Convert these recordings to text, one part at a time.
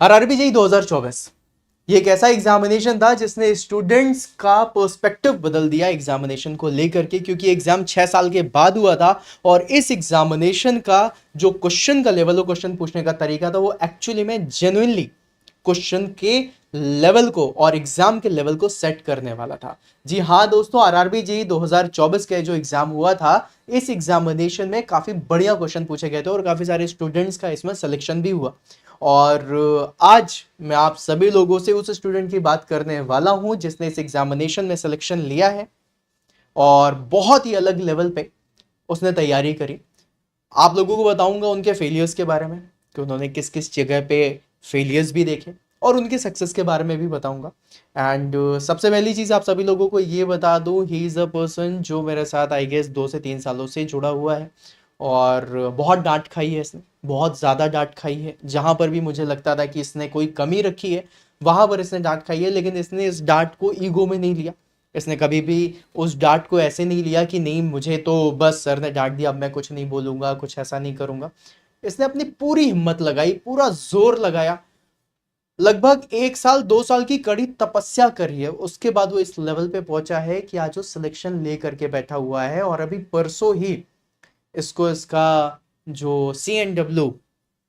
RRB JEE 2024 ये एक ऐसा एग्जामिनेशन था जिसने स्टूडेंट्स का पर्सपेक्टिव बदल दिया एग्जामिनेशन को लेकर के, क्योंकि एग्जाम 6 साल के बाद हुआ था और इस एग्जामिनेशन का जो क्वेश्चन का लेवल, क्वेश्चन पूछने का तरीका था, वो एक्चुअली में जेन्युइनली क्वेश्चन के लेवल को और एग्जाम के लेवल को सेट करने वाला था। जी हाँ दोस्तों, आरआरबी जेईई 2024 का जो एग्जाम हुआ था, इस एग्जामिनेशन में काफी बढ़िया क्वेश्चन पूछे गए थे और काफी सारे स्टूडेंट्स का इसमें सिलेक्शन भी हुआ। और आज मैं आप सभी लोगों से उस स्टूडेंट की बात करने वाला हूं जिसने इस एग्जामिनेशन में सिलेक्शन लिया है और बहुत ही अलग लेवल पे उसने तैयारी करी। आप लोगों को बताऊंगा उनके फेलियर्स के बारे में कि उन्होंने किस किस जगह पे फेलियर्स भी देखे और उनके सक्सेस के बारे में भी बताऊंगा। एंड सबसे पहली चीज़ आप सभी लोगों को ये बता दूं, ही इज़ अ पर्सन जो मेरे साथ आई गेस 2 से 3 सालों से जुड़ा हुआ है और बहुत डांट खाई है इसने, बहुत ज़्यादा डांट खाई है। जहाँ पर भी मुझे लगता था कि इसने कोई कमी रखी है वहाँ पर इसने डांट खाई है, लेकिन इसने इस डांट को ईगो में नहीं लिया। इसने कभी भी उस डांट को ऐसे नहीं लिया कि नहीं मुझे तो बस सर ने डांट दिया, अब मैं कुछ नहीं बोलूंगा, कुछ ऐसा नहीं करूंगा। इसने अपनी पूरी हिम्मत लगाई, पूरा जोर लगाया, लगभग 1 साल 2 साल की कड़ी तपस्या करी है, उसके बाद वो इस लेवल पे पहुंचा है कि आज वो सिलेक्शन लेकर के बैठा हुआ है। और अभी परसों ही इसको इसका जो CNW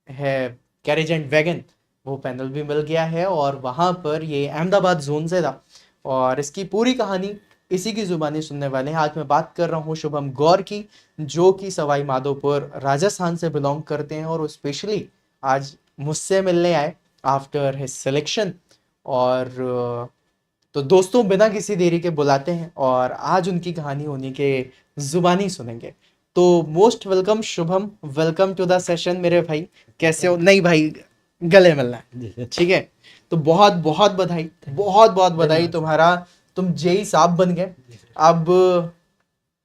है, कैरेज एंड वैगन, वो पैनल भी मिल गया है और वहां पर ये अहमदाबाद जोन से था और इसकी पूरी कहानी इसी की जुबानी सुनने वाले हैं। आज मैं बात कर रहा हूँ शुभम गौर की, जो कि सवाई माधोपुर राजस्थान से बिलोंग करते हैं और स्पेशली आज मुझसे मिलने आए आफ्टर हिज सिलेक्शन। और तो दोस्तों बिना किसी देरी के बुलाते हैं और आज उनकी कहानी उन्हीं के जुबानी सुनेंगे। तो most welcome Shubham, welcome to the session मेरे भाई। कैसे हो? नहीं भाई, गले मिलना है, ठीक है। तो बहुत बहुत बधाई, बहुत बहुत बधाई तुम्हारा, तुम जेई साहब बन गए। अब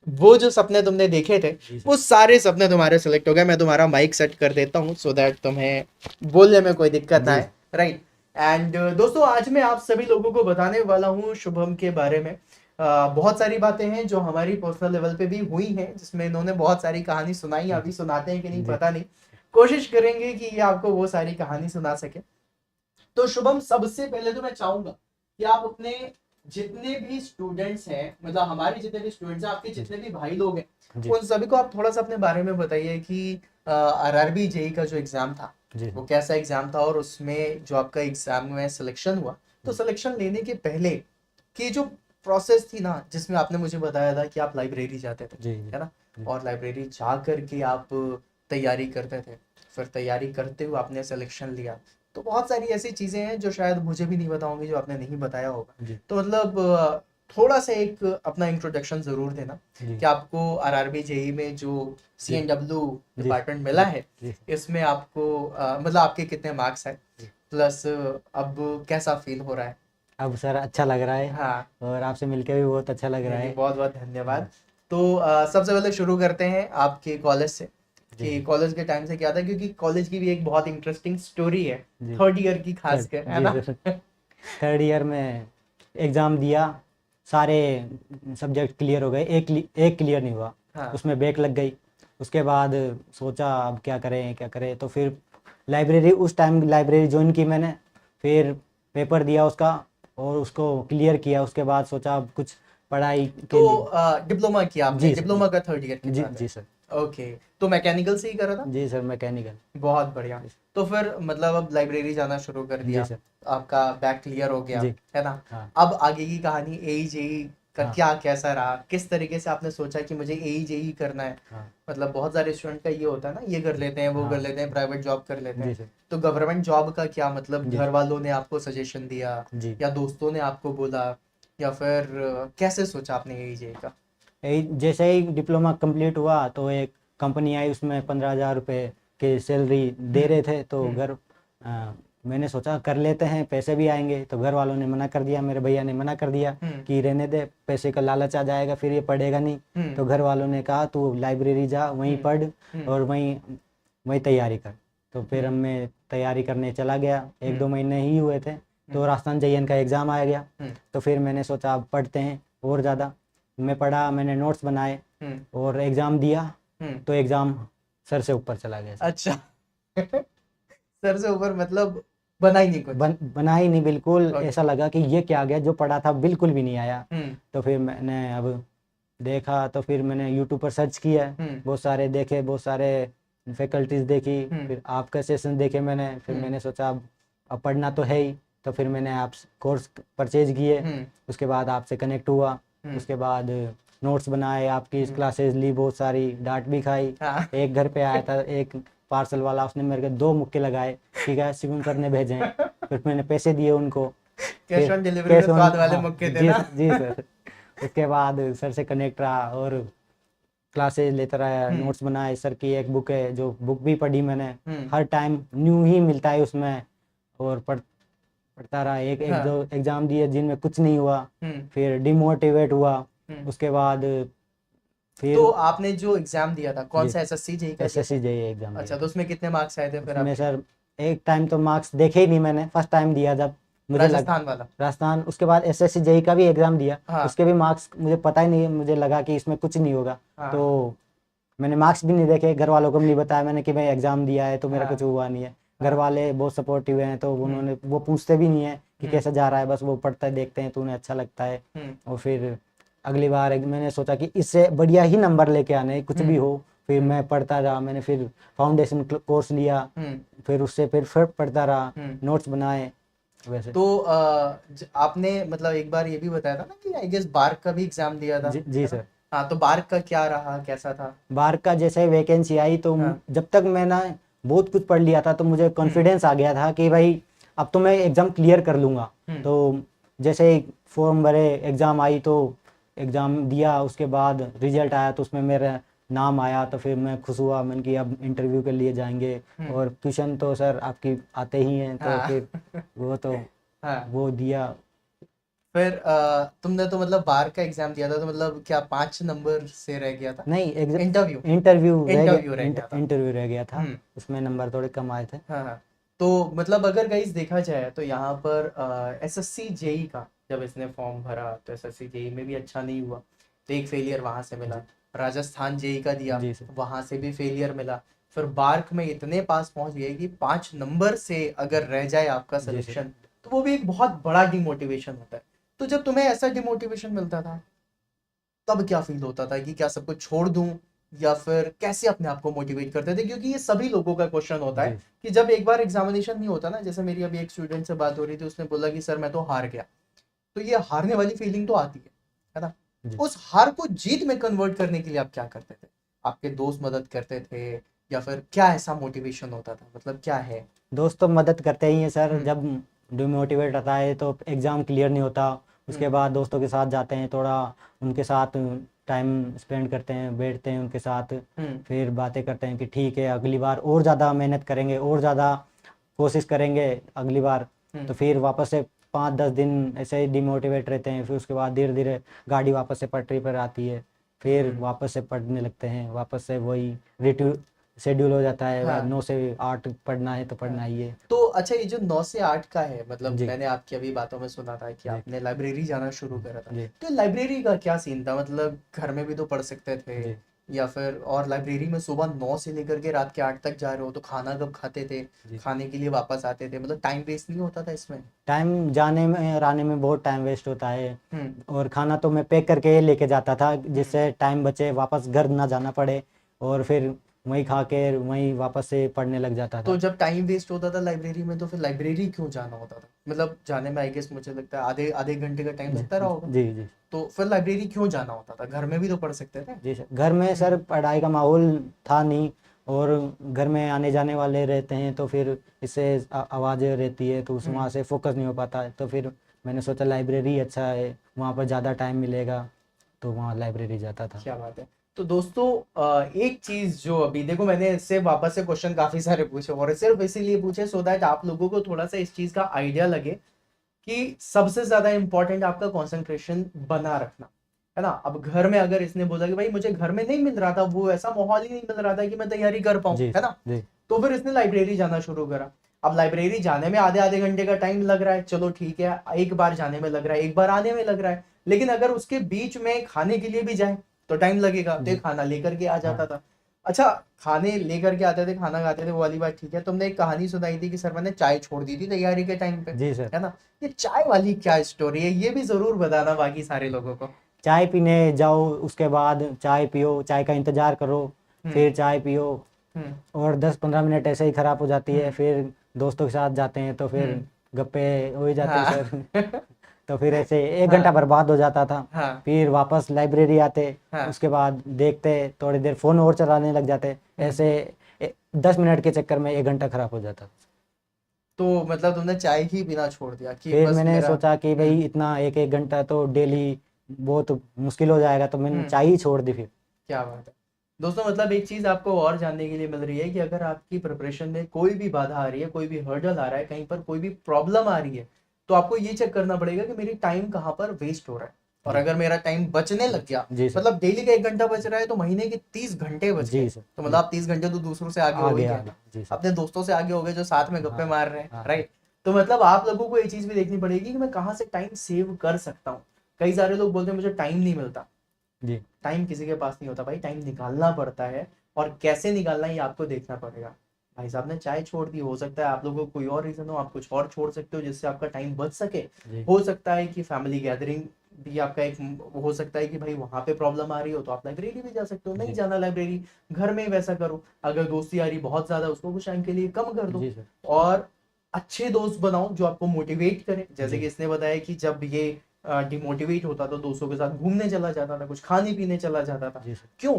वो जो सपने तुमने देखे थे वो सारे सपने तुम्हारे सिलेक्ट हो गए। मैं तुम्हारा माइक सेट कर देता हूँ सो दैट तुम्हें बोलने में कोई दिक्कत ना आए, राइट। एंड दोस्तों आज मैं आप सभी लोगों को बताने वाला हूँ शुभम के बारे में। बहुत सारी बातें हैं जो हमारी पर्सनल लेवल पे भी हुई हैं, जिसमें इन्होंने बहुत सारी कहानी सुनाई। अभी सुनाते हैं कि नहीं पता नहीं, कोशिश करेंगे कि ये आपको वो सारी कहानी सुना सके। तो शुभम, सबसे पहले तो मैं चाहूंगा कि आप अपने जितने भी स्टूडेंट्स हैं, मतलब हमारे जितने भी स्टूडेंट्स हैं, आपके जितने भी भाई लोग हैं, उन सभी को आप थोड़ा सा अपने बारे में बताइए कि आरआरबी जेई का जो एग्जाम था वो कैसा एग्जाम था और उसमें जो आपका एग्जाम में सिलेक्शन हुआ, तो सिलेक्शन लेने के पहले की जो प्रोसेस थी ना, जिसमें आपने मुझे बताया था कि आप लाइब्रेरी जाते थे, है ना, और लाइब्रेरी जा करके आप तैयारी करते थे, फिर तैयारी करते हुए आपने सिलेक्शन लिया। तो बहुत सारी ऐसी चीजें हैं जो शायद मुझे भी नहीं पता होंगी, जो आपने नहीं बताया होगा। तो मतलब थोड़ा सा एक अपना इंट्रोडक्शन जरूर देना कि आपको आरआरबी जेई में जो CNW डिपार्टमेंट मिला है, इसमें आपको मतलब आपके कितने मार्क्स है, प्लस अब कैसा फील हो रहा है? अब सर अच्छा लग रहा है। हाँ, और आपसे मिलके भी बहुत अच्छा लग रहा है। बहुत बहुत धन्यवाद। तो सबसे पहले शुरू करते हैं आपके कॉलेज से कि कॉलेज के टाइम से क्या था, क्योंकि कॉलेज की भी एक बहुत इंटरेस्टिंग स्टोरी है, थर्ड ईयर की खासकर, है ना। थर्ड ईयर में एग्ज़ाम दिया, सारे सब्जेक्ट क्लियर हो गए, एक क्लियर नहीं हुआ। हाँ, उसमें बैक लग गई। उसके बाद सोचा अब क्या करें क्या करें, तो फिर लाइब्रेरी, उस टाइम लाइब्रेरी ज्वाइन की मैंने। फिर पेपर दिया उसका और उसको क्लियर किया। उसके बाद सोचा अब कुछ पढ़ाई के तो लिए। डिप्लोमा किया आपने? जी सर, डिप्लोमा का थर्ड ईयर की जी बात है? जी सर। ओके, तो मैकेनिकल से ही करा था? जी सर, मैकेनिकल। बहुत बढ़िया। तो फिर मतलब अब लाइब्रेरी जाना शुरू कर जी दिया, सर। आपका बैक क्लियर हो गया, जी। है ना। हाँ अब आगे की कहानी एई जेई का हाँ क्या कैसा रहा, किस तरीके से आपने सोचा कि मुझे एई जेई करना है? हाँ मतलब बहुत सारे स्टूडेंट का ये होता है ना, ये कर लेते हैं, वो कर हाँ। लेते हैं, प्राइवेट जॉब कर लेते जी हैं। सर। तो गवर्नमेंट जॉब का क्या, मतलब जी घर वालों ने आपको सजेशन दिया जी। या दोस्तों ने आपको बोला, या फिर कैसे सोचा आपने एई जेई का? यही जैसे ही डिप्लोमा कंप्लीट हुआ तो एक कंपनी आई, उसमें 15,000 रुपये की सैलरी दे रहे थे। तो घर मैंने सोचा कर लेते हैं, पैसे भी आएंगे। तो घर वालों ने मना कर दिया, मेरे भैया ने मना कर दिया कि रहने दे, पैसे का लालच आ जाएगा, फिर ये पढ़ेगा नहीं। तो घर वालों ने कहा तू लाइब्रेरी जा, वहीं पढ़ और वहीं वहीं तैयारी कर। तो फिर मैं तैयारी करने चला गया। 1-2 महीने ही हुए थे तो राजस्थान JN का एग्ज़ाम आ गया। तो फिर मैंने सोचा अब पढ़ते हैं और ज़्यादा। मैं पढ़ा, मैंने नोट्स बनाए और एग्ज़ाम दिया। तो एग्ज़ाम सर से ऊपर चला गया सर। अच्छा। सर से ऊपर मतलब बना ही नहीं कुछ। बना ही नहीं बिल्कुल। Okay. ऐसा लगा कि ये क्या आ गया, जो पढ़ा था बिल्कुल भी नहीं आया। हम्म तो फिर मैंने अब देखा, तो फिर मैंने यूट्यूब पर सर्च किया, हम्म बहुत सारे देखे, बहुत सारे फैकल्टीज देखी, हम्म फिर आपका सेशन देखे मैंने। फिर हम्म मैंने सोचा अब पढ़ना तो है ही, तो फिर मैंने आप कोर्स परचेज किए। हम्म उसके बाद आपसे कनेक्ट हुआ, हम्म उसके बाद नोट्स बनाए, आपकी हम्म, क्लासेस ली, बहुत सारी डांट भी खाई। हाँ एक घर पे आया था एक पार्सल वाला, उसने मेरे को 2 मुक्के लगाए कि क्या शिवम सर ने भेजे हैं। फिर मैंने पैसे दिए उनको। कैश फिर ऑन डिलीवरी में कैश ऑन, स्वाद वाले हाँ मक्के थे जी ना। जी सर। उसके बाद सर से कनेक्ट रहा और क्लासेस लेता रहा, हम्म नोट्स बनाए। सर की एक बुक है, जो बुक भी पढ़ी मैंने। हम्म हर टाइम न्यू ही मिलता है उसमें, और पढ़ता रहा। एक एक हाँ दो एग्ज़ाम दिए जिनमें कुछ नहीं हुआ, हम्म फिर डिमोटिवेट हुआ। हम्म। उसके बाद तो फिर आपने जो एग्जाम दिया था कौन जी सा एसएससी जेई का दिया एसएससी था? जेईई एग्ज़ाम दिया अच्छा, तो था। उसमें कितने मार्क्स आए थे फिर उसमें आपके? सर एक टाइम तो मार्क्स देखे ही नहीं मैंने, फर्स्ट टाइम दिया जब मुझे लग राजस्थान वाला? राजस्थान। उसके बाद एसएससी जेईई का भी एग्ज़ाम दिया, हाँ उसके भी मार्क्स मुझे पता ही नहीं, मुझे लगा कि इसमें कुछ नहीं होगा। हाँ तो मैंने मार्क्स भी नहीं देखे, घर वालों को भी नहीं बताया मैंने कि मैं एग्ज़ाम दिया है, तो मेरा कुछ हाँ हुआ नहीं है। घर हाँ वाले बहुत सपोर्टिव हैं, तो हम्म उन्होंने वो पूछते भी नहीं है कि हम्म कैसा जा रहा है, बस वो पढ़ता है, देखते हैं, तूने अच्छा लगता है। हम्म और फिर अगली बार मैंने सोचा कि इससे बढ़िया ही नंबर लेके आने हैं, कुछ भी हम्म हो। फिर हम्म मैं पढ़ता रहा, मैंने फिर फाउंडेशन कोर्स लिया, हम्म फिर उससे फिर पढ़ता रहा, हम्म। नोट्स बनाए वैसे। तो आपने मतलब एक बार ये भी बताया था ना कि आई गेस बार्क का भी एग्जाम दिया था, जी है ना? सर। हाँ, तो बार्क का क्या रहा, कैसा था? बार का जैसे वैकेंसी आई, तो हाँ जब तक मैंने बहुत कुछ पढ़ लिया था, तो मुझे कॉन्फिडेंस आ गया था कि भाई अब तो मैं एग्ज़ाम क्लियर कर लूँगा। हम्म तो जैसे फॉर्म भरे, एग्ज़ाम आई, तो एग्ज़ाम दिया, उसके बाद रिजल्ट आया, तो उसमें मेरा नाम आया। तो फिर मैं खुश हुआ, मैंने कि अब इंटरव्यू के लिए जाएंगे। हम्म और क्वेश्चन तो सर आपकी आते ही हैं, तो हाँ फिर वो तो हाँ। वो दिया। फिर तुमने तो मतलब बार का एग्जाम दिया था, तो मतलब क्या 5 नंबर से रह गया था? नहीं, इंटरव्यू, इंटरव्यू रह गया, इंटरव्यू रह गया था। इंटरव्यू रह गया था, हम्म उसमें नंबर थोड़े कम आए थे। हाँ हाँ। तो मतलब अगर गाइस देखा जाए तो यहाँ पर एसएससी जेई का जब इसने फॉर्म भरा तो एसएससी जेई में भी अच्छा नहीं हुआ, तो एक फेलियर वहां से मिला। जी राजस्थान जेई का दिया, जी सर। वहां से भी फेलियर मिला। फिर बार्क में इतने पास पहुंच गए कि 5 नंबर से अगर रह जाए आपका जी सर। सिलेक्शन, तो वो भी एक बहुत बड़ा डिमोटिवेशन होता है। तो जब तुम्हें ऐसा डिमोटिवेशन मिलता था, तब क्या फील होता था कि क्या सब कुछ छोड़ दूं, या फिर कैसे अपने आप को मोटिवेट करते थे? क्योंकि ये सभी लोगों का क्वेश्चन होता है जी कि जब एक बार एग्जामिनेशन नहीं होता ना, जैसे मेरी अभी एक स्टूडेंट से बात हो रही थी, उसने बोला कि सर मैं तो हार गया। तो ये हारने वाली फीलिंग तो आती है ना? जी। उस हार को जीत में कन्वर्ट करने के लिए आप क्या करते थे? आपके दोस्त मदद करते थे, या फिर क्या ऐसा मोटिवेशन होता था, मतलब क्या है? दोस्त तो मदद करते ही हैं सर, हम्म जब डिमोटिवेट रहता है तो एग्ज़ाम क्लियर नहीं होता। उसके हम्म बाद दोस्तों के साथ जाते हैं, थोड़ा उनके साथ टाइम स्पेंड करते हैं, बैठते हैं उनके साथ, हम्म फिर बातें करते हैं कि ठीक है अगली बार और ज़्यादा मेहनत करेंगे, और ज़्यादा कोशिश करेंगे अगली बार। हम्म तो फिर वापस से 5-10 दिन ऐसे ही डिमोटिवेट रहते हैं, फिर उसके बाद धीरे धीरे गाड़ी वापस से पटरी पर आती है, फिर हम्म, वापस से पढ़ने लगते हैं, वापस से वही रिट्यू शेड्यूल हो जाता है, हाँ 9 से 8 पढ़ना है तो हाँ। पढ़ना ही है। तो अच्छा, ये जो 9 से 8 का है, मतलब जी मैंने आपकी अभी बातों में सुना था कि जी आपने लाइब्रेरी जाना शुरू करा था। जी तो लाइब्रेरी का क्या सीन था? मतलब घर में भी तो पढ़ सकते थे, जी या फिर और लाइब्रेरी में सुबह 9 से लेकर के रात के 8 तक जा रहे हो, तो खाना कब खाते थे? जी। खाने के लिए वापस आते थे, मतलब टाइम वेस्ट नहीं होता था इसमें? टाइम जाने में और आने में बहुत टाइम वेस्ट होता है। हम्म और खाना तो मैं पैक करके लेके जाता था, हम्म। जिससे टाइम बचे, वापस घर ना जाना पड़े, और फिर वहीं खा के वहीं वापस से पढ़ने लग जाता तो था। जब टाइम वेस्ट होता था लाइब्रेरी में, तो फिर लाइब्रेरी क्यों जाना होता था? मतलब जाने में आई गेस मुझे लगता है आधे आधे घंटे का टाइम जी लगता रहा होगा। जी जी तो फिर लाइब्रेरी क्यों जाना होता था? घर में भी तो पढ़ सकते थे। जी सर। घर में सर पढ़ाई का माहौल था नहीं, और घर में आने जाने वाले रहते हैं, तो फिर इससे आवाज़ें रहती है, तो उस हम्म। वहाँ से फोकस नहीं हो पाता है। तो फिर मैंने सोचा लाइब्रेरी अच्छा है, वहाँ पर ज़्यादा टाइम मिलेगा, तो वहाँ लाइब्रेरी जाता था। क्या बात है। तो दोस्तों, एक चीज जो अभी देखो, मैंने इससे वापस से क्वेश्चन काफी सारे पूछे, और सिर्फ इसीलिए पूछे सो दैट आप लोगों को थोड़ा सा इस चीज का आइडिया लगे कि सबसे ज्यादा इंपॉर्टेंट आपका कंसंट्रेशन बना रखना, है ना? अब घर में अगर इसने बोला कि भाई मुझे घर में नहीं मिल रहा था, वो ऐसा माहौल ही नहीं मिल रहा था कि मैं तैयारी कर पाऊं, जी है सर। ना? जी तो फिर इसने लाइब्रेरी जाना शुरू करा। अब लाइब्रेरी जाने में आधे आधे घंटे का टाइम लग रहा है, चलो ठीक है, एक बार जाने में लग रहा है, एक बार आने में लग रहा है। लेकिन अगर उसके बीच में खाने के लिए भी जाए तो टाइम लगेगा, तो ये जी। खाना लेकर के आ हाँ जाता था। अच्छा, खाने लेकर के आते थे, खाना खाते थे, वो वाली बात ठीक है। तुमने एक कहानी सुनाई थी कि सर मैंने चाय छोड़ दी थी तैयारी के टाइम पे, जी सर। है ना? ये चाय वाली क्या स्टोरी है, ये भी जरूर बताना बाकी सारे लोगों को। चाय पीने जाओ, उसके बाद चाय पियो, चाय का इंतजार करो, हम्म। फिर चाय पियो, हम्म। और 10-15 मिनट ऐसे ही खराब हो जाती है। हम्म। फिर दोस्तों के साथ जाते हैं तो फिर हम्म। गप्पे हो ही जाते हैं हाँ। सर। तो फिर ऐसे 1 घंटा हाँ। बर्बाद हो जाता था। हाँ। फिर वापस लाइब्रेरी आते, हाँ। उसके बाद देखते, थोड़ी देर फ़ोन और चलाने लग जाते। हम्म। ऐसे 10 मिनट के चक्कर में 1 घंटा खराब हो जाता। तो मतलब तुमने चाय ही पीना छोड़ दिया कि फिर बस मैंने मेरा। सोचा कि हम्म। भाई इतना 1-1 घंटा तो डेली बहुत मुश्किल हो जाएगा, तो मैंने हम्म। चाय ही छोड़ दी फिर। क्या बात है। दोस्तों, मतलब एक चीज आपको और जानने के लिए मिल रही है कि अगर आपकी प्रिपरेशन में कोई भी बाधा आ रही है, कोई भी हर्डल आ रहा है, कहीं पर कोई भी प्रॉब्लम आ रही है, तो आपको ये चेक करना पड़ेगा कि मेरी टाइम कहाँ पर वेस्ट हो रहा है। और जी अगर मेरा टाइम बचने लग गया, जी सर। मतलब डेली का 1 घंटा बच रहा है तो महीने के 30 घंटे बच गए। जी सर। तो मतलब जी, आप 30 घंटे तो दूसरों से आगे हो ही आगे गए आगे। ना, जी सर। अपने दोस्तों से आगे हो गए जो साथ में गप्पे हाँ मार रहे हैं, हाँ। राइट? तो मतलब आप लोगों को ये चीज भी देखनी पड़ेगी कि मैं कहाँ से टाइम सेव कर सकता हूँ। कई सारे लोग बोलते हैं मुझे टाइम नहीं मिलता। जी टाइम किसी के पास नहीं होता भाई, टाइम निकालना पड़ता है। और कैसे निकालना है ये आपको देखना पड़ेगा। भाई साहब ने चाय छोड़ दी, हो सकता है आप लोगों को कोई और रीजन हो, आप कुछ और छोड़ सकते हो जिससे आपका टाइम बच सके। जी हो सकता है कि फैमिली गैदरिंग भी आपका एक, हो सकता है कि भाई वहां पे प्रॉब्लम आ रही हो तो आप लाइब्रेरी भी जा सकते हो, नहीं जी। जाना लाइब्रेरी, घर में ही वैसा करो। अगर दोस्ती आ रही बहुत ज्यादा, उसको कुछ टाइम के लिए कम कर दो। जी सर। और अच्छे दोस्त बनाओ जो आपको मोटिवेट करें, जैसे कि जी इसने बताया कि जब ये डिमोटिवेट होता था दोस्तों के साथ घूमने चला जाता था, कुछ खाने पीने चला जाता था। जी सर। क्यों?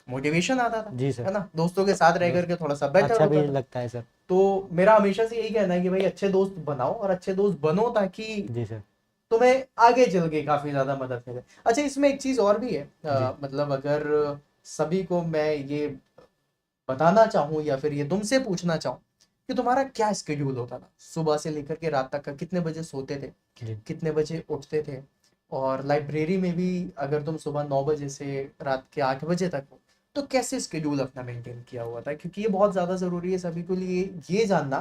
मोटिवेशन आता था, जी सर। है ना? दोस्तों के साथ रह दोस्त करके थोड़ा सा बेटर अच्छा होता भी था। लगता है सर। तो मेरा हमेशा से यही कहना है कि भाई अच्छे दोस्त बनाओ और अच्छे दोस्त बनो, ताकि जी सर। तुम्हें आगे चल के काफी ज्यादा मदद मिले। अच्छा, इसमें एक चीज और भी है, जी मतलब अगर सभी को मैं ये बताना चाहूँ या फिर ये तुमसे पूछना चाहूँ कि तुम्हारा क्या स्केड्यूल होता था सुबह से लेकर के रात तक का, कितने बजे सोते थे, जी कितने बजे उठते थे? और लाइब्रेरी में भी अगर तुम सुबह 9 बजे से रात के 8 बजे तक हो, तो कैसे स्केड्यूल अपना मेंटेन किया हुआ था? क्योंकि ये बहुत ज्यादा जरूरी है सभी के लिए ये जानना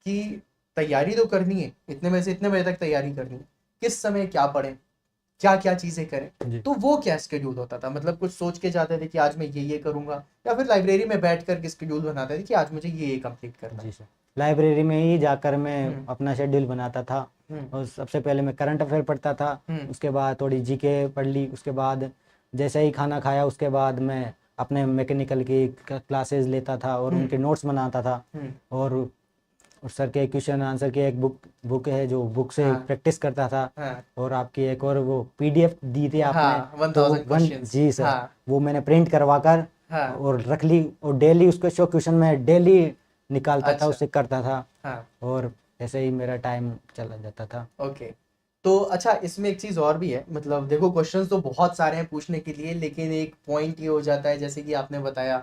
कि तैयारी तो करनी है, इतने बजे से इतने बजे तक तैयारी करनी है, किस समय क्या पढ़ें, क्या क्या चीजें करें। जी। तो वो क्या स्केड्यूल होता था? मतलब कुछ सोच के जाते थे कि आज मैं ये करूंगा, या फिर लाइब्रेरी में बैठ कर के स्केड्यूल बनाते थे कि आज मुझे ये कंप्लीट करना है? जी सर। लाइब्रेरी में ही जाकर मैं हम्म। अपना शेड्यूल बनाता था। हम्म। और सबसे पहले मैं करंट अफेयर पढ़ता था, हम्म। उसके बाद थोड़ी जीके पढ़ ली, उसके बाद जैसे ही खाना खाया उसके बाद मैं अपने मैकेनिकल की क्लासेस लेता था और हम्म। उनके नोट्स बनाता था। हम्म। और सर के क्वेश्चन आंसर की एक बुक बुक है, जो बुक से हाँ। प्रैक्टिस करता था। हाँ। और आपकी एक और वो पीडीएफ दी थी आपने, हाँ, वन तो वो थाउजेंड वन, क्वेश्चंस जी सर, हाँ। वो मैंने प्रिंट करवा कर हाँ। और रख ली, और डेली उसको शो क्वेश्चन मैं डेली निकालता था, अच्छा। उससे करता था। हाँ। और ऐसे ही मेरा टाइम चला जाता था। ओके। तो अच्छा, इसमें एक चीज और भी है, मतलब देखो क्वेश्चंस तो बहुत सारे हैं पूछने के लिए, लेकिन एक पॉइंट ये हो जाता है, जैसे कि आपने बताया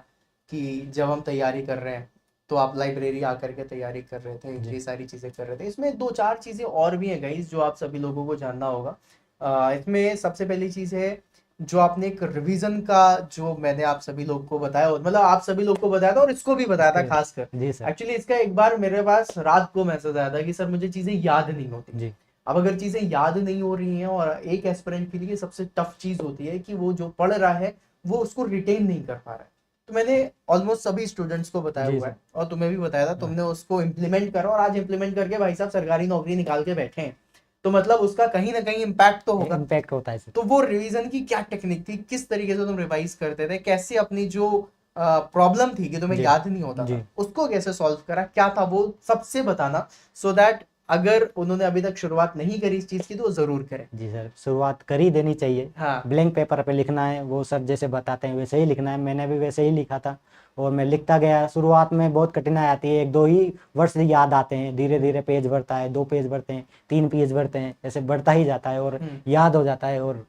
कि जब हम तैयारी कर रहे हैं तो आप लाइब्रेरी आकर के तैयारी कर रहे थे, जी ये सारी चीजें कर रहे थे। इसमें दो चार चीजें और भी हैं गाइस जो आप सभी लोगों को जानना होगा। इसमें सबसे पहली चीज है, जो आपने एक रिवीजन का, जो मैंने आप सभी लोग को बताया, मतलब आप सभी लोग को बताया था और इसको भी बताया था इसके खासकर। जी सर। एक्चुअली इसका एक बार मेरे पास रात को मैसेज आया था कि सर मुझे चीजें याद नहीं होती। जी अब अगर चीजें याद नहीं हो रही हैं, और एक एस्पिरेंट के लिए सबसे टफ चीज होती है कि वो जो पढ़ रहा है वो उसको रिटेन नहीं कर पा रहा है। तो मैंने ऑलमोस्ट सभी स्टूडेंट्स को बताया जी हुआ सर। है, और तुम्हें भी बताया था, हाँ, तुमने उसको इम्प्लीमेंट करा, और आज इम्प्लीमेंट करके भाई साहब सरकारी नौकरी निकाल के बैठे हैं। तो मतलब उसका कहीं ना कहीं इम्पैक्ट तो होगा। इम्पैक्ट होता है सर। तो वो रिवीजन की क्या टेक्निक थी, किस तरीके से तुम रिवाइज करते थे, कैसे अपनी जो प्रॉब्लम थी कि तुम्हें जी याद नहीं होता जी था उसको कैसे सॉल्व करा, क्या था वो सबसे बताना, सो दैट अगर उन्होंने अभी तक शुरुआत नहीं करी इस चीज की तो वो जरूर करें। जी सर, शुरुआत कर ही देनी चाहिए। हाँ। ब्लैंक पेपर पे लिखना है, वो सर जैसे बताते हैं वैसे ही लिखना है। मैंने भी वैसे ही लिखा था और मैं लिखता गया। शुरुआत में बहुत कठिनाई आती है, 1-2 ही वर्ड्स याद आते हैं, धीरे धीरे पेज बढ़ता है, 2 पेज बढ़ते हैं, 3 पेज बढ़ते हैं, ऐसे बढ़ता ही जाता है और हम्म। याद हो जाता है और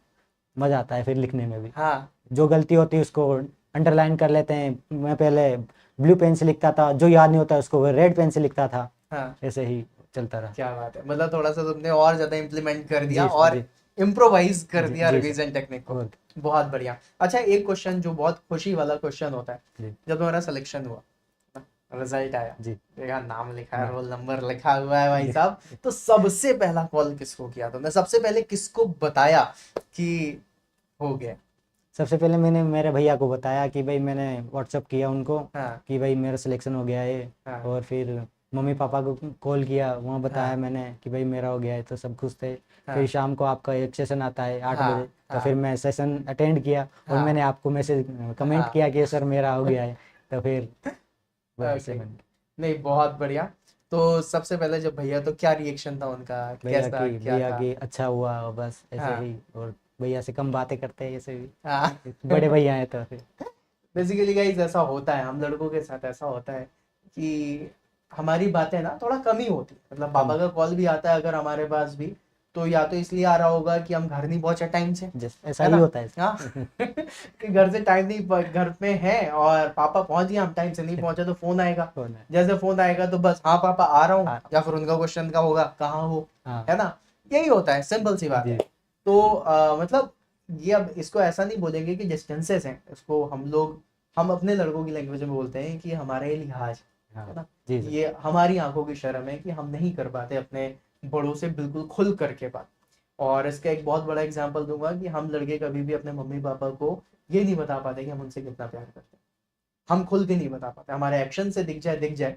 मजा आता है फिर लिखने में भी। हाँ। जो गलती होती है उसको अंडरलाइन कर लेते हैं। मैं पहले ब्लू पेन से लिखता था, जो याद नहीं होता उसको रेड पेन से लिखता था। हाँ। ऐसे ही चलता रहा। क्या बात है, मतलब थोड़ा सा तुमने और ज्यादा इम्प्लीमेंट कर दिया जी सर। और जी इम्प्रोवाइज कर जी। दिया जी सर। रिवीजन टेक्निक को। और बहुत बढ़िया। अच्छा, एक क्वेश्चन जो बहुत खुशी वाला क्वेश्चन होता है, जी जब तुम्हारा सिलेक्शन हुआ, रिजल्ट आया, जी देखा नाम लिखा है, ना रोल नंबर लिखा हुआ है भाई जी। साहब, तो सबसे पहला कॉल किसको किया तुमने, सबसे पहले किसको बताया कि हो गया? सबसे पहले मैंने मेरे भैया को बताया कि भाई मैंने व्हाट्सअप किया उनको हाँ कि भाई मेरा सिलेक्शन हो गया है। हाँ और फिर मम्मी पापा को कॉल किया, वहाँ बताया हाँ मैंने कि भाई मेरा हो गया है, तो सब खुश थे। हाँ फिर शाम को आपका एक सेशन आता है 8 बजे, हाँ तो हाँ फिर मैं सेशन अटेंड किया और हाँ मैंने आपको मैसेज कमेंट हाँ किया कि सर मेरा हो गया है। तो फिर वैसे ओके, बन नहीं बहुत बढ़िया। तो सबसे पहले जब भैया, तो क्या रिएक्शन था उनका, कैसा क्या भैया था? की अच्छा हुआ और बस ऐसे हाँ ही। और भैया से कम बातें करते हैं ऐसे हाँ भी, बड़े भैया हैं तो फिर। बेसिकली गाइस ऐसा होता है, हम लड़कों के साथ ऐसा होता है कि हमारी बातें ना थोड़ा कम ही होती है। मतलब कम पापा का कॉल भी आता है अगर हमारे पास भी, तो या तो इसलिए आ रहा होगा कि हम घर नहीं पहुंचे टाइम से, जस ऐसा है ही ना? होता है। हाँ कि घर से टाइम नहीं घर में है और पापा पहुंच गए, हम टाइम से नहीं पहुंचे तो फोन आएगा। होना है। जैसे फोन आएगा तो बस हाँ पापा आ रहा हूँ, हाँ या फिर उनका क्वेश्चन का होगा कहाँ हो, हाँ है ना? यही होता है, सिंपल सी बात जी है। तो मतलब ये, अब इसको ऐसा नहीं बोलेंगे कि डिस्टेंसेस हैं, इसको हम अपने लड़कों की लैंग्वेज में बोलते हैं कि हमारे लिहाज, हाँ है ना? जी सर। ये हमारी आंखों की शर्म है कि हम नहीं कर पाते अपने बड़ों से बिल्कुल खुल करके बात। और इसका एक बहुत बड़ा एग्जांपल दूंगा कि हम लड़के कभी भी अपने मम्मी पापा को ये नहीं बता पाते कि हम उनसे कितना प्यार करते हैं। हम खुल के नहीं बता पाते, हमारे एक्शन से दिख जाए,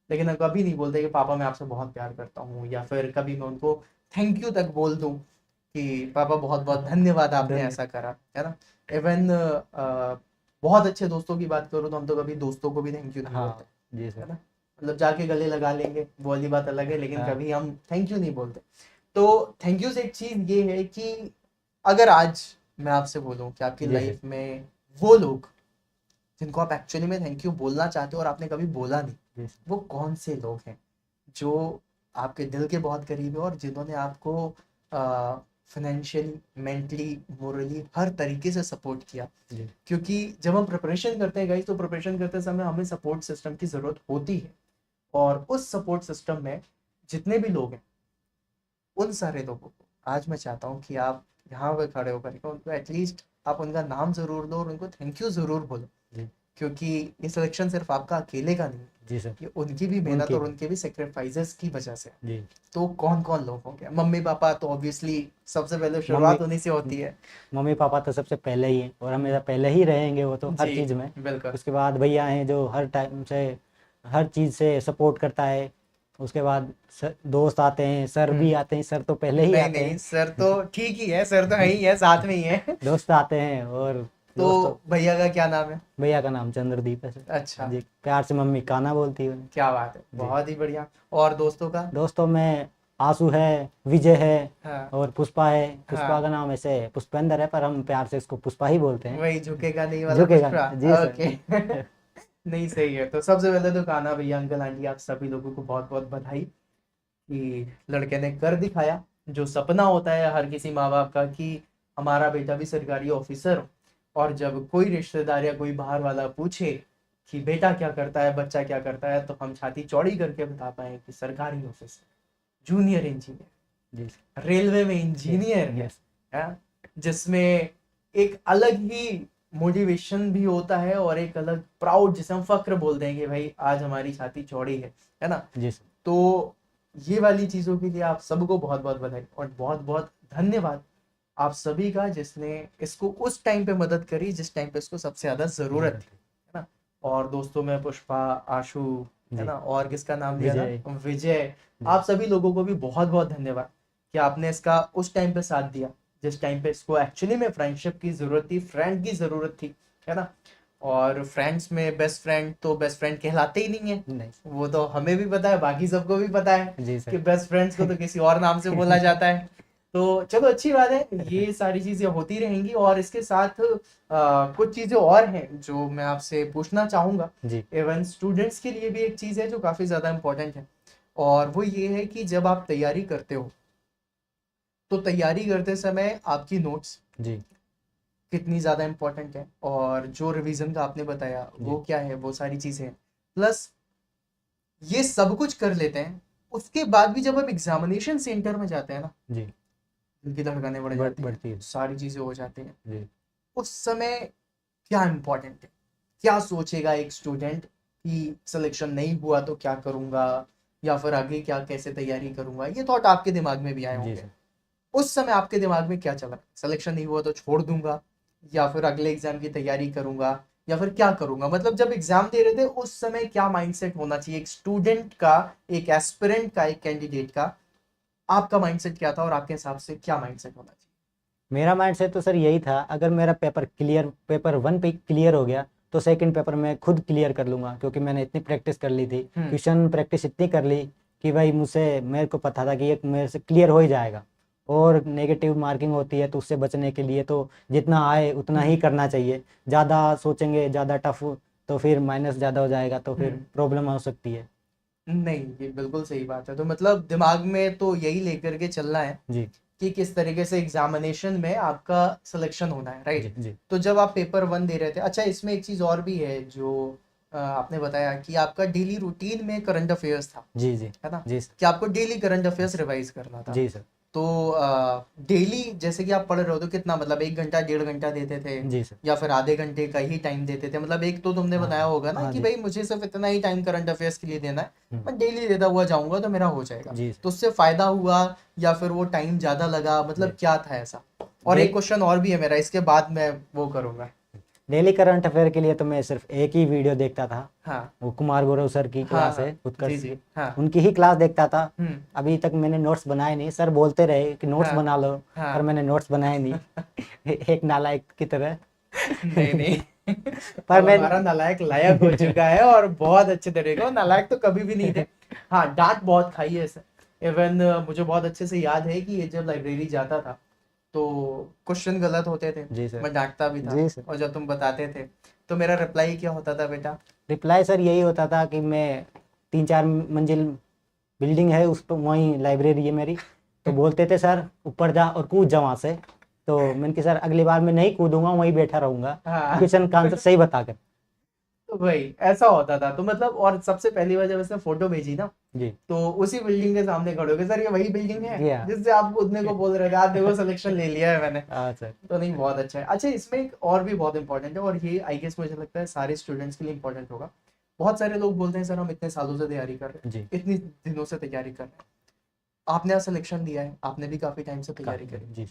लेकिन हम कभी नहीं बोलते कि पापा मैं आपसे बहुत प्यार करता हूँ, या फिर कभी मैं उनको थैंक यू तक बोल दूं कि पापा बहुत बहुत धन्यवाद, आपने धन्य ऐसा करा, है ना? इवन बहुत अच्छे दोस्तों की बात करूँ तो हम तो कभी दोस्तों को भी थैंक यू नहीं बोलते, हाँ जी है सर। ना? मतलब जाके गले लगा लेंगे वो वाली बात अलग है, लेकिन हाँ कभी हम थैंक यू नहीं बोलते। तो थैंक यू से एक चीज ये है कि अगर आज मैं आपसे बोलूं कि आपकी जी सर। लाइफ में वो लोग जिनको आप एक्चुअली में थैंक यू बोलना चाहते हो और आपने कभी बोला नहीं, जी सर। वो कौन से लोग हैं जो आपके दिल के बहुत करीब है और जिन्होंने आपको फाइनेंशियली, मेंटली, मोरली हर तरीके से सपोर्ट किया? जी क्योंकि जब हम प्रिपरेशन करते हैं गाइस, तो प्रिपरेशन करते समय हमें सपोर्ट सिस्टम की जरूरत होती है। और उस सपोर्ट सिस्टम में जितने भी लोग हैं, उन सारे लोगों को आज मैं चाहता हूँ कि आप यहाँ पे खड़े होकर के उनको एटलीस्ट आप उनका नाम जरूर लो और उनको थैंक यू जरूर बोलो। जी क्योंकि ये सिलेक्शन सिर्फ आपका अकेले का नहीं है, जी सर। ये उनकी भी मेहनत उनके और उनके भी सेक्रीफाइसेस की वजह से है। जी तो कौन कौन लोग होंगे? मम्मी पापा तो ऑब्वियसली सबसे पहले मम्मी शुरुआत उन्हीं से होती है। मम्मी पापा तो सबसे पहले ही हैं और हमेशा पहले ही रहेंगे वो तो हर जी चीज़ में। बिल्कुल। उसके बाद भैया हैं जो हर टाइम से हर चीज़ से सपोर्ट करता है। उसके बाद दोस्त आते हैं, सर भी हम्म, आते हैं, सर तो पहले ही नहीं आते नहीं हैं। सर तो ठीक ही है, सर तो है ही है, साथ में ही है। दोस्त आते हैं और तो दोस्तों। भैया का क्या नाम है? भैया का नाम चंद्रदीप है सर। अच्छा, जी प्यार से मम्मी काना बोलती है उन्हें। क्या बात है, जी बहुत ही बढ़िया। और दोस्तों का? दोस्तों में आंसू है, विजय है हाँ और पुष्पा है। पुष्पा हाँ, का नाम ऐसे पुष्पेंद्र है पर हम प्यार से इसको पुष्पा ही बोलते हैं। वही झुकेगा नहीं वाला झुकेगा पुष्पा। जी ओके सर। नहीं सही है। तो सबसे पहले तो कान्हा भैया, अंकल आंटी, आप सभी लोगों को बहुत बहुत बधाई कि लड़के ने कर दिखाया जो सपना होता है हर किसी माँ बाप का, कि हमारा बेटा भी सरकारी ऑफिसर हो। और जब कोई रिश्तेदार या कोई बाहर वाला पूछे कि बेटा क्या करता है, बच्चा क्या करता है, तो हम छाती चौड़ी करके बता पाए कि सरकारी ऑफिसर, जूनियर इंजीनियर, जी रेलवे में इंजीनियर है, यस है? जिसमें एक अलग ही मोटिवेशन भी होता है और एक अलग प्राउड, जिसे हम फक्र बोलते हैं कि भाई आज हमारी छाती चौड़ी है ना? जी सर। तो ये वाली चीजों के लिए आप सबको बहुत बहुत बधाई और बहुत बहुत धन्यवाद आप सभी का, जिसने इसको उस टाइम पे मदद करी जिस टाइम पे इसको सबसे ज्यादा जरूरत थी, है ना? और दोस्तों में पुष्पा, आशु, है जी ना, और किसका नाम लिया विजय था, विजय, जी आप सभी लोगों को भी बहुत बहुत धन्यवाद कि आपने इसका उस टाइम पे साथ दिया जिस टाइम पे इसको एक्चुअली में फ्रेंडशिप की जरूरत थी, फ्रेंड की जरूरत थी, है ना? और फ्रेंड्स में बेस्ट फ्रेंड तो बेस्ट फ्रेंड कहलाते ही नहीं है, नहीं वो तो हमें भी पता है, बाकी सबको भी पता है जी कि सर। बेस्ट फ्रेंड्स को तो किसी और नाम से बोला जाता है। तो चलो अच्छी बात है, ये सारी चीजें होती रहेंगी। और इसके साथ कुछ चीजें और हैं जो मैं आपसे पूछना चाहूंगा। जी इवन स्टूडेंट्स के लिए भी एक चीज है जो काफी ज्यादा इंपॉर्टेंट है, और वो ये है कि जब आप तैयारी करते हो, तो तैयारी करते समय आपकी नोट्स जी कितनी ज़्यादा इम्पोर्टेंट है, और जो रिवीजन का आपने बताया वो जी क्या है, वो सारी चीज़ें हैं। प्लस ये सब कुछ कर लेते हैं, उसके बाद भी जब हम एग्जामिनेशन सेंटर में जाते हैं ना, जी दिल की धड़कनें बढ़ जाती हैं, बढ़ती है सारी चीज़ें हो जाती हैं। जी उस समय क्या इम्पोर्टेंट है, क्या सोचेगा एक स्टूडेंट कि सिलेक्शन नहीं हुआ तो क्या करूँगा, या फिर आगे क्या कैसे तैयारी करूँगा, ये थॉट आपके दिमाग में भी आए जी होंगे। सर। उस समय आपके दिमाग में क्या चला? सिलेक्शन नहीं हुआ तो छोड़ दूंगा, या फिर अगले एग्जाम की तैयारी करूंगा, या फिर क्या करूंगा? मतलब जब एग्जाम दे रहे थे उस समय क्या माइंडसेट होना चाहिए एक स्टूडेंट का, एक एस्पिरेंट का, एक कैंडिडेट का? आपका माइंडसेट क्या था और आपके हिसाब से क्या माइंडसेट होना चाहिए? मेरा माइंड सेट तो सर यही था, अगर मेरा पेपर 1 पे क्लियर हो गया तो सेकंड पेपर मैं खुद क्लियर कर लूंगा, क्योंकि मैंने इतनी प्रैक्टिस कर ली थी, क्वेश्चन प्रैक्टिस इतनी कर ली कि भाई मेरे को पता था कि ये मेरे से क्लियर हो ही जाएगा। और नेगेटिव मार्किंग होती है तो उससे बचने के लिए तो जितना आए उतना ही करना चाहिए। ज़्यादा सोचेंगे, ज़्यादा टफ तो फिर माइनस ज़्यादा हो जाएगा, तो फिर प्रॉब्लम हो सकती है। नहीं, ये बिल्कुल सही बात है। तो मतलब दिमाग में तो यही लेकर के चलना है जी कि किस तरीके से एग्जामिनेशन में आपका सिलेक्शन होना है, जी राइट? जी तो जब आप पेपर 1 दे रहे थे, अच्छा इसमें एक चीज और भी है जो आपने बताया कि आपका डेली रूटीन में करंट अफेयर्स था, जी जी है ना? जी सर। कि आपको डेली करंट अफेयर्स रिवाइज करना था। जी सर। तो डेली जैसे कि आप पढ़ रहे हो तो कितना, मतलब 1 घंटा 1.5 घंटा देते थे, जी सर। या फिर आधे घंटे का ही टाइम देते थे? मतलब एक तो तुमने हाँ बनाया होगा ना हाँ कि जी। भाई मुझे सिर्फ इतना ही टाइम करंट अफेयर्स के लिए देना है, हम्म, मैं डेली देता हुआ जाऊंगा तो मेरा हो जाएगा। जी तो सर। उससे फायदा हुआ या फिर वो टाइम ज्यादा लगा, जी मतलब क्या था ऐसा? और डे एक क्वेश्चन और भी है मेरा, इसके बाद मैं वो करूंगा। डेली करंट अफेयर के लिए तो मैं सिर्फ एक ही वीडियो देखता था, हाँ वो कुमार गौरव सर की हाँ क्लास हाँ। है, जी उत्कर्ष जी। की, हाँ। उनकी ही क्लास देखता था। हम्म। अभी तक मैंने नोट्स बनाए नहीं, सर बोलते रहे कि नोट्स हाँ बना लो, हाँ। पर मैंने नोट्स बनाए नहीं। एक नालायक की तरह। नहीं नहीं। पर अब मैं हमारा नालायक लायक हो चुका है और बहुत अच्छे तरीके, नालायक तो कभी भी नहीं थे। हाँ, डांट बहुत खाई है इससे। इवन मुझे बहुत अच्छे से याद है कि ये जब लाइब्रेरी जाता था तो क्वेश्चन गलत होते थे, जी सर। मैं डांटता भी था। जी सर। और जब तुम बताते थे तो मेरा रिप्लाई क्या होता था बेटा? रिप्लाई सर यही होता था कि मैं 3-4 मंजिल बिल्डिंग है उस पर, वहीं लाइब्रेरी है मेरी, तो बोलते थे सर ऊपर जा और कूद जा वहाँ से। तो मैंने कहा सर अगली बार मैं नहीं कूदूंगा, वहीं बैठा रहूंगा हाँ। क्वेश्चन का आंसर सही बताकर। तो भाई ऐसा होता था। तो मतलब, और सबसे पहली बार जब इसने फोटो भेजी ना, जी तो उसी बिल्डिंग के सामने खड़े हो गए, सर ये वही बिल्डिंग है जी हाँ। जिससे आप कूदने को बोल रहे थे, आप देखो सिलेक्शन ले लिया है मैंने। हाँ सर। तो नहीं, बहुत अच्छा है। अच्छा, इसमें एक और भी बहुत इंपॉर्टेंट है, और ये आई गेस मुझे लगता है सारे स्टूडेंट्स के लिए इंपॉर्टेंट होगा। बहुत सारे लोग बोलते हैं सर हम इतने सालों से तैयारी कर रहे हैं, जी इतनी दिनों से तैयारी कर रहे हैं। आपने आज सिलेक्शन दिया है, आपने भी काफी टाइम से तैयारी करी, जी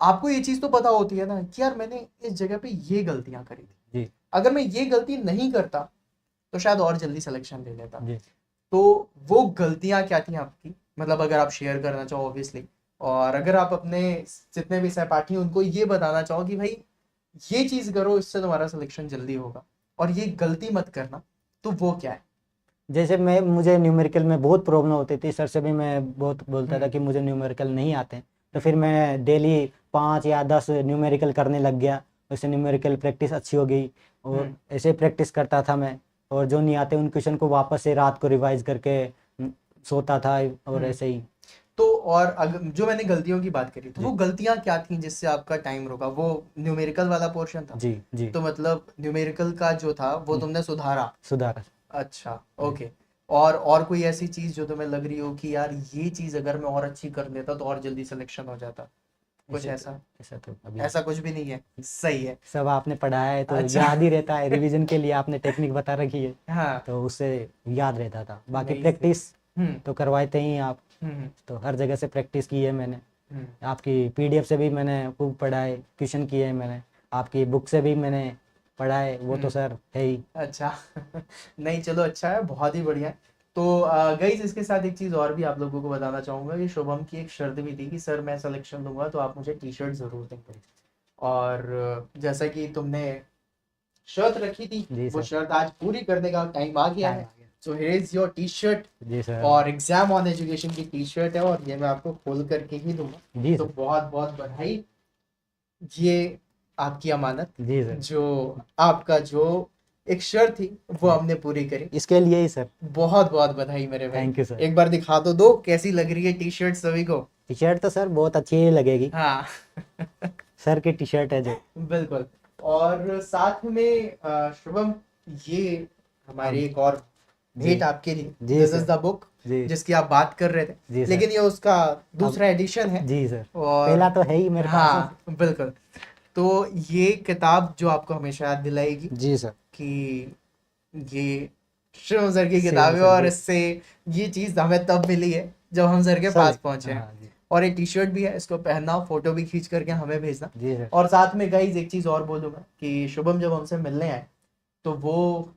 आपको ये चीज तो पता होती है ना कि यार मैंने इस जगह पे ये गलतियां करी थी, जी अगर मैं ये गलती नहीं करता तो शायद और जल्दी सिलेक्शन ले लेता। जी। तो वो गलतियां क्या थी आपकी? मतलब अगर आप शेयर करना चाहो ऑब्वियसली, और अगर आप अपने जितने भी सहपाठी हैं उनको ये बताना चाहो कि भाई ये चीज करो इससे तुम्हारा सिलेक्शन जल्दी होगा, और ये गलती मत करना, तो वो क्या है? जैसे मुझे न्यूमेरिकल में बहुत प्रॉब्लम होती थी, सर से भी मैं बहुत बोलता था कि मुझे न्यूमेरिकल नहीं आते, तो फिर मैं डेली 5 या 10 न्यूमेरिकल करने लग गया। उससे न्यूमेरिकल प्रैक्टिस अच्छी हो गई, और ऐसे प्रैक्टिस करता था मैं। और जो नहीं आते उन क्वेश्चन को वापस से रात को रिवाइज करके सोता था, और ऐसे ही। तो और अगर जो मैंने गलतियों की बात करी, तो जी वो गलतियां क्या थी जिससे आपका टाइम रुका? वो न्यूमेरिकल वाला पोर्शन था? जी जी। तो मतलब न्यूमेरिकल का जो था वो तुमने सुधारा? सुधार। अच्छा, ओके। और कोई ऐसी चीज जो तुम्हें लग रही हो कि यार ये चीज अगर मैं और अच्छी कर लेता तो और जल्दी सिलेक्शन हो जाता? कुछ ऐसा? ऐसा तो अभी ऐसा कुछ भी नहीं है, सही है। सब आपने पढ़ाया है तो अच्छा। याद ही रहता है, रिवीजन के लिए आपने टेक्निक बता रखी है, हाँ। तो उससे याद रहता था। बाकी नहीं, सही। प्रैक्टिस हम्म तो करवाते ही हैं आप, हम्म तो हर जगह से प्रैक्टिस की है मैंने। हम्म। आपकी पीडीएफ से भी मैंने खूब पढ़ा है, ट्यूशन किए हैं मैंने, आपकी बुक से भी मैंने पढ़ा है, वो तो सर है ही। अच्छा। नहीं, चलो अच्छा है, बहुत ही बढ़िया है। तो गाइस, इसके साथ एक चीज और भी आप लोगों को बताना चाहूंगा कि शुभम की एक शर्त भी थी कि सर मैं सिलेक्शन दूंगा तो आप मुझे टी शर्ट जरूर देंगे। और जैसा कि तुमने शर्त रखी थी, जी वो सर। शर्त आज पूरी करने का टाइम आ गया टाइम है। आ गया। So here is your T shirt, जी सर। और एग्जाम ऑन एजुकेशन की टी शर्ट है, और ये मैं आपको खोल करके ही दूंगा। जी तो सर। बहुत बहुत बधाई। ये आपकी अमानत, जी सर। जो आपका जो एक शर्त थी वो हमने पूरी करी। इसके लिए ही सर। बहुत बहुत बधाई मेरे भाई। Thank you sir. एक बार दिखा तो दो कैसी लग रही है टी शर्ट सभी को। टी शर्ट तो सर बहुत अच्छी ही लगेगी, हाँ। सर की टी शर्ट है जो। बिल्कुल। और साथ में शुभम, ये हमारी एक और जी भेंट आपके लिए, जी this is sir. The book जी जिसकी आप बात कर रहे थे, जी सर। लेकिन ये उसका दूसरा एडिशन है। जी सर। और पहला तो है ही मेरे पास। हाँ, बिल्कुल। तो ये किताब जो आपको हमेशा याद दिलाएगी जी सर। कि ये शिवम सर की सेम किताब है, सर और जी। इससे ये चीज हमें तब मिली है जब हम सर के सर पास पहुंचे हैं। हाँ जी। और एक टी शर्ट भी है, इसको पहनना, फोटो भी खींच करके हमें भेजना। जी सर। और साथ में गाइज एक चीज और बोलूंगा कि शुभम जब हमसे मिलने आए तो वो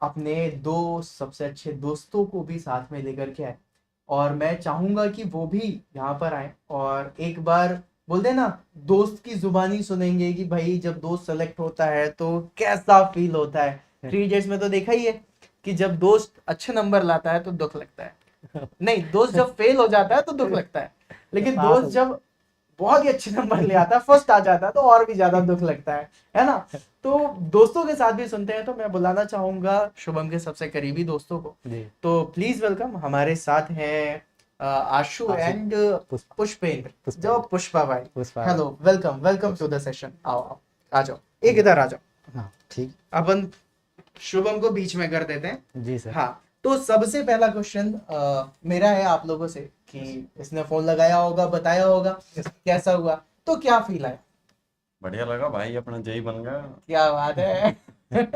अपने दो सबसे अच्छे दोस्तों को भी साथ में लेकर के आए, और मैं चाहूंगा कि वो भी यहाँ पर आए और एक बार बोलते हैं ना, दोस्त की जुबानी सुनेंगे कि भाई जब दोस्त सेलेक्ट होता है तो कैसा फील होता है। 3 इडियट्स में तो देखा ही है कि जब दोस्त अच्छे नंबर लाता है तो दुख लगता है, नहीं दोस्त जब फेल हो जाता है तो दुख लगता है, लेकिन दोस्त जब बहुत ही अच्छे नंबर ले आता है, फर्स्ट आ जाता है, तो और भी ज्यादा दुख लगता है ना। तो दोस्तों के साथ भी सुनते हैं, तो मैं बुलाना चाहूंगा शुभम के सबसे करीबी दोस्तों को। जी। तो प्लीज वेलकम, हमारे साथ हैं आशु एंड पुष्पेंद्र, जो पुष्पा भाई। Pushpa. Hello, welcome welcome to the session. आओ आओ, आ जाओ, एक इधर आ जाओ। हाँ ठीक। अपन शुभम को बीच में कर देते हैं। जी सर। हाँ, तो सबसे पहला क्वेश्चन मेरा है आप लोगों से कि इसने फोन लगाया होगा, बताया होगा कैसा हुआ, तो क्या फील आया? बढ़िया लगा भाई, अपना जेई बन गया। क्या बात है।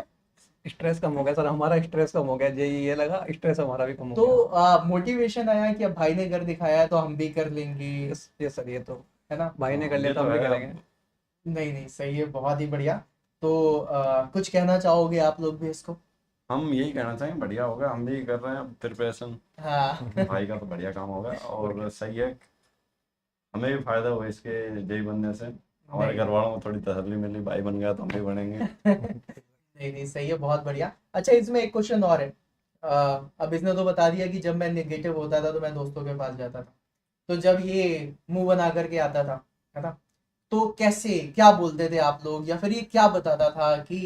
स्ट्रेस कम हो गया सर, हमारा स्ट्रेस कम हो गया, ये लगा स्ट्रेस हमारा भी कम हो तो गया। मोटिवेशन आया कि अब भाई ने कर दिखाया है तो हम भी कर लेंगे, ये सर, ये तो है ना? भाई ने कर ये लिया तो हम तो भी है। करेंगे। नहीं नहीं, सही है, बहुत ही बढ़िया। तो कुछ कहना चाहोगे आप लोग भी इसको? हम यही कहना चाहेंगे, बढ़िया होगा, हम भी कर रहे हैं प्रिपरेशन। हाँ। भाई का तो बढ़िया काम होगा और सही है, हमें भी फायदा हुआ इसके जेई बनने से। हमारे नहीं। घर वालों को थोड़ी तसल्ली मिली, भाई बन गया तो हम भी बनेंगे। नहीं नहीं, सही है, बहुत बढ़िया। अच्छा, इसमें एक क्वेश्चन और है। अब इसने तो बता दिया कि जब मैं नेगेटिव होता था तो मैं दोस्तों के पास जाता था, तो जब ये मुंह बना करके आता था, है ना, तो कैसे क्या बोलते थे आप लोग, या फिर ये क्या बताता था कि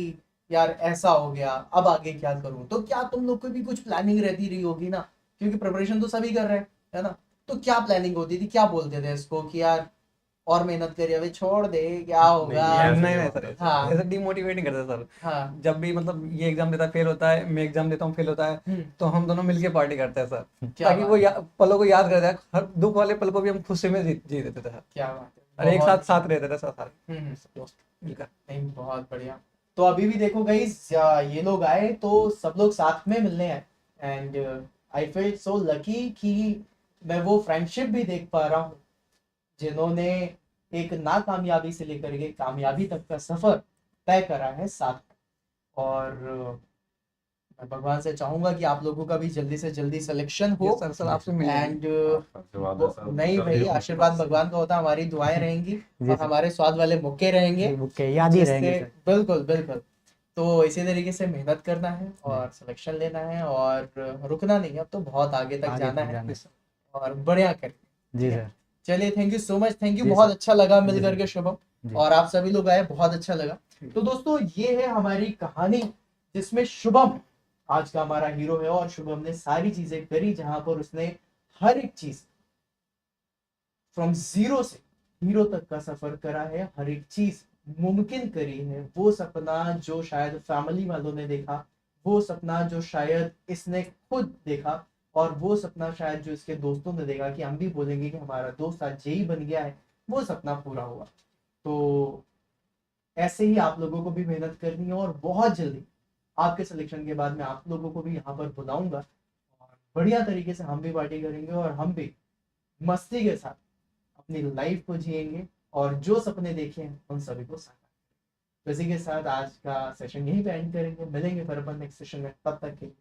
यार ऐसा हो गया, अब आगे क्या करूं? तो क्या तुम लोग को भी कुछ प्लानिंग रहती रही होगी ना, क्योंकि प्रिपरेशन तो सभी कर रहे हैं, है ना? तो क्या प्लानिंग होती थी, क्या बोलते थे इसको कि यार और मेहनत करिए, अभी छोड़ दे, क्या होगा? ऐसे नहीं नहीं नहीं होता सर, हाँ। ऐसे डिमोटिवेट नहीं करते सर। हाँ। जब भी मतलब ये एग्जाम देता है फेल होता है, मैं एग्जाम देता हूँ फेल होता है, तो हम दोनों मिलके पार्टी करते हैं सर, क्या ताकि बात वो है। पलों को याद करते हैं। हर दुख वाले पल को भी हम खुशी में जी देते थे सर, क्या बात है, और एक साथ बहुत- साथ रहते थे सर सारे हम्म, दोस्त मिलकर। नहीं, बहुत बढ़िया। तो अभी भी देखो गाइस, ये लोग आए तो सब लोग साथ में मिलने आए, and I feel so lucky कि मैं वो फ्रेंडशिप भी देख पा रहा हूँ जिन्होंने एक नाकामयाबी से लेकर के कामयाबी तक का सफर तय करा है साथ में। और मैं भगवान से चाहूंगा कि आप लोगों का भी जल्दी से जल्दी सिलेक्शन हो। ये सर सर आपसे मिल जाएंगे। एंड आशीर्वाद है सर, नहीं जल्दी भाई, हो। आशीर्वाद भगवान का होता है, हमारी दुआएं रहेंगी जी और सर। हमारे स्वाद वाले मौके रहेंगे, जी, बुक के याद ही रहेंगे जिससे सर। बिल्कुल बिल्कुल। तो इसी तरीके से मेहनत करना है और सिलेक्शन लेना है, और रुकना नहीं है, अब तो बहुत आगे तक आगे जाना तक है, जाना और बढ़िया कर। जी ठीक है, सर। चलिए, thank you so much, thank you, जी बहुत सर। अच्छा लगा जी मिल सर। करके शुभम, जी। और आप सभी लोग आए, बहुत अच्छा लगा। तो दोस्तों, ये है हमारी कहानी जिसमें शुभम आज का हमारा हीरो है, और शुभम ने सारी चीजें करी जहां पर उसने हर एक चीज फ्रॉम जीरो से हीरो तक का सफर करा है, हर एक चीज मुमकिन करी है। वो सपना जो शायद फैमिली वालों ने देखा, वो सपना जो शायद इसने खुद देखा, और वो सपना शायद जो इसके दोस्तों ने देखा कि हम भी बोलेंगे कि हमारा दोस्त आज जेई बन गया है, वो सपना पूरा हुआ। तो ऐसे ही आप लोगों को भी मेहनत करनी है, और बहुत जल्दी आपके सिलेक्शन के बाद मैं आप लोगों को भी यहाँ पर बुलाऊंगा, और बढ़िया तरीके से हम भी पार्टी करेंगे, और हम भी मस्ती के साथ अपनी लाइफ को जिएंगे, और जो सपने देखे हैं उन सभी को साकार। तो इसी के साथ आज का सेशन यहीं पे एंड करेंगे, मिलेंगे फिर अपन नेक्स्ट सेशन में, तब तक के लिए